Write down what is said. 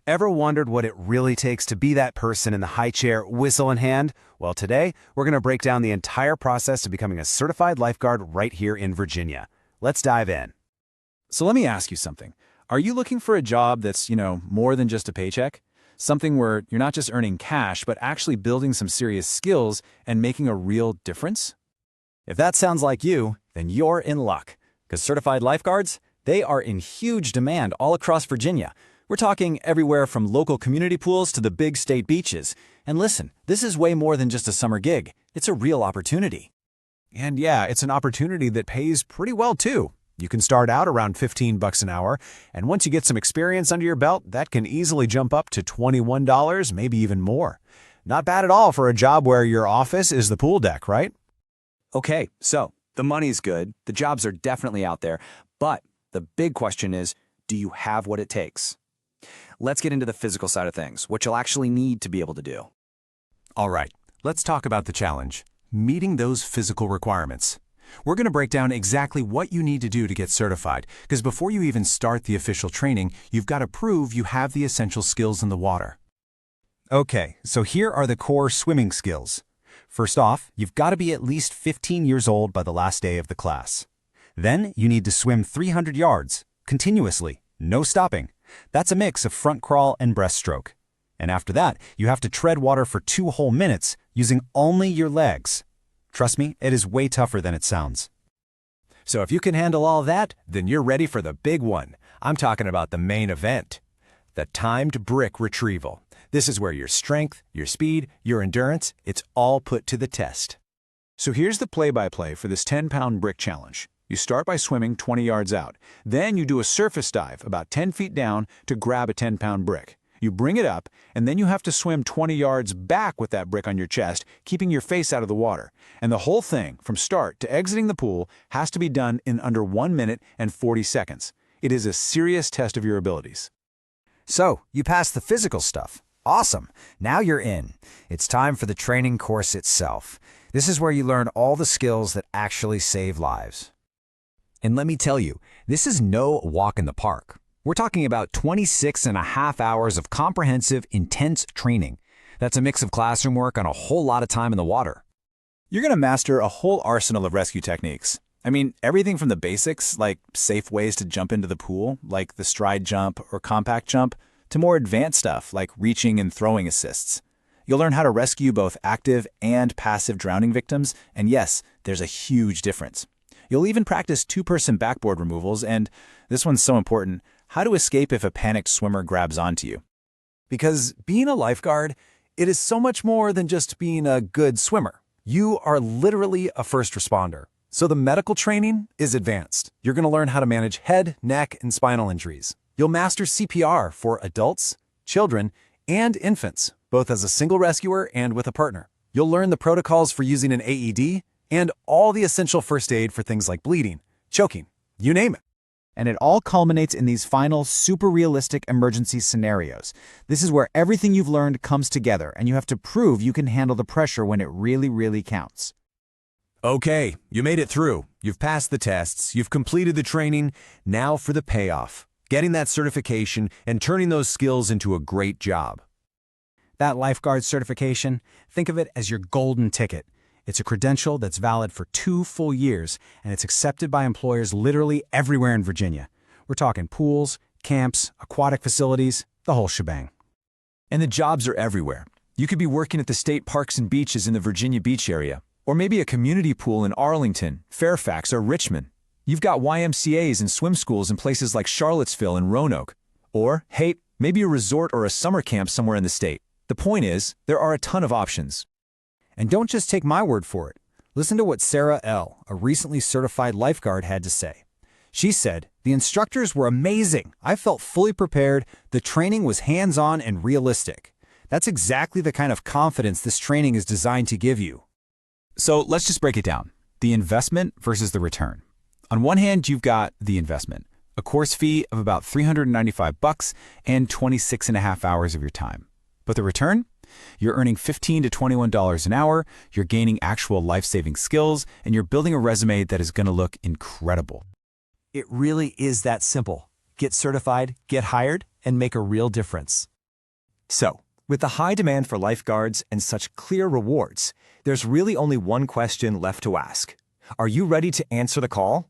Ever wondered what it really takes to be that person in the high chair, whistle in hand? Well, today, we're going to break down the entire process to becoming a certified lifeguard right here in Virginia. Let's dive in. So let me ask you something. Are you looking for a job that's, more than just a paycheck? Something where you're not just earning cash, but actually building some serious skills and making a real difference? If that sounds like you, then you're in luck. Because certified lifeguards, they are in huge demand all across Virginia. We're talking everywhere from local community pools to the big state beaches. And listen, this is way more than just a summer gig. It's a real opportunity. And yeah, it's an opportunity that pays pretty well too. You can start out around $15 an hour, and once you get some experience under your belt, that can easily jump up to $21, maybe even more. Not bad at all for a job where your office is the pool deck, right? Okay, so the money's good, the jobs are definitely out there, but the big question is, do you have what it takes? Let's get into the physical side of things, what you'll actually need to be able to do. All right, let's talk about the challenge, meeting those physical requirements. We're going to break down exactly what you need to do to get certified, because before you even start the official training, you've got to prove you have the essential skills in the water. Okay, so here are the core swimming skills. First off, you've got to be at least 15 years old by the last day of the class. Then you need to swim 300 yards, continuously, no stopping. That's a mix of front crawl and breaststroke. And after that, you have to tread water for 2 whole minutes using only your legs. Trust me, it is way tougher than it sounds. So if you can handle all that, then you're ready for the big one. I'm talking about the main event, the timed brick retrieval. This is where your strength, your speed, your endurance, it's all put to the test. So here's the play-by-play for this 10-pound brick challenge. You start by swimming 20 yards out. Then you do a surface dive about 10 feet down to grab a 10-pound brick. You bring it up, and then you have to swim 20 yards back with that brick on your chest, keeping your face out of the water. And the whole thing, from start to exiting the pool, has to be done in under 1 minute and 40 seconds. It is a serious test of your abilities. So, you passed the physical stuff. Awesome. Now you're in. It's time for the training course itself. This is where you learn all the skills that actually save lives. And let me tell you, this is no walk in the park. We're talking about 26.5 hours of comprehensive, intense training. That's a mix of classroom work and a whole lot of time in the water. You're going to master a whole arsenal of rescue techniques. I mean, everything from the basics, like safe ways to jump into the pool, like the stride jump or compact jump, to more advanced stuff like reaching and throwing assists. You'll learn how to rescue both active and passive drowning victims, and yes, there's a huge difference. You'll even practice 2-person backboard removals, and this one's so important, how to escape if a panicked swimmer grabs onto you. Because being a lifeguard, it is so much more than just being a good swimmer. You are literally a first responder. So the medical training is advanced. You're going to learn how to manage head, neck, and spinal injuries. You'll master CPR for adults, children, and infants, both as a single rescuer and with a partner. You'll learn the protocols for using an AED and all the essential first aid for things like bleeding, choking, you name it. And it all culminates in these final, super realistic emergency scenarios. This is where everything you've learned comes together, and you have to prove you can handle the pressure when it really, really counts. Okay, you made it through. You've passed the tests, you've completed the training. Now for the payoff, getting that certification and turning those skills into a great job. That lifeguard certification, think of it as your golden ticket. It's a credential that's valid for 2 full years, and it's accepted by employers literally everywhere in Virginia. We're talking pools, camps, aquatic facilities, the whole shebang. And the jobs are everywhere. You could be working at the state parks and beaches in the Virginia Beach area, or maybe a community pool in Arlington, Fairfax, or Richmond. You've got YMCAs and swim schools in places like Charlottesville and Roanoke. Or, hey, maybe a resort or a summer camp somewhere in the state. The point is, there are a ton of options. And don't just take my word for it. Listen to what Sarah L., a recently certified lifeguard, had to say. She said, "The instructors were amazing. I felt fully prepared. The training was hands-on and realistic." That's exactly the kind of confidence this training is designed to give you. So let's just break it down. The investment versus the return. On one hand, you've got the investment, a course fee of about $395 and 26.5 hours of your time. But the return? You're earning $15 to $21 an hour, you're gaining actual life-saving skills, and you're building a resume that is going to look incredible. It really is that simple. Get certified, get hired, and make a real difference. So, with the high demand for lifeguards and such clear rewards, there's really only one question left to ask. Are you ready to answer the call?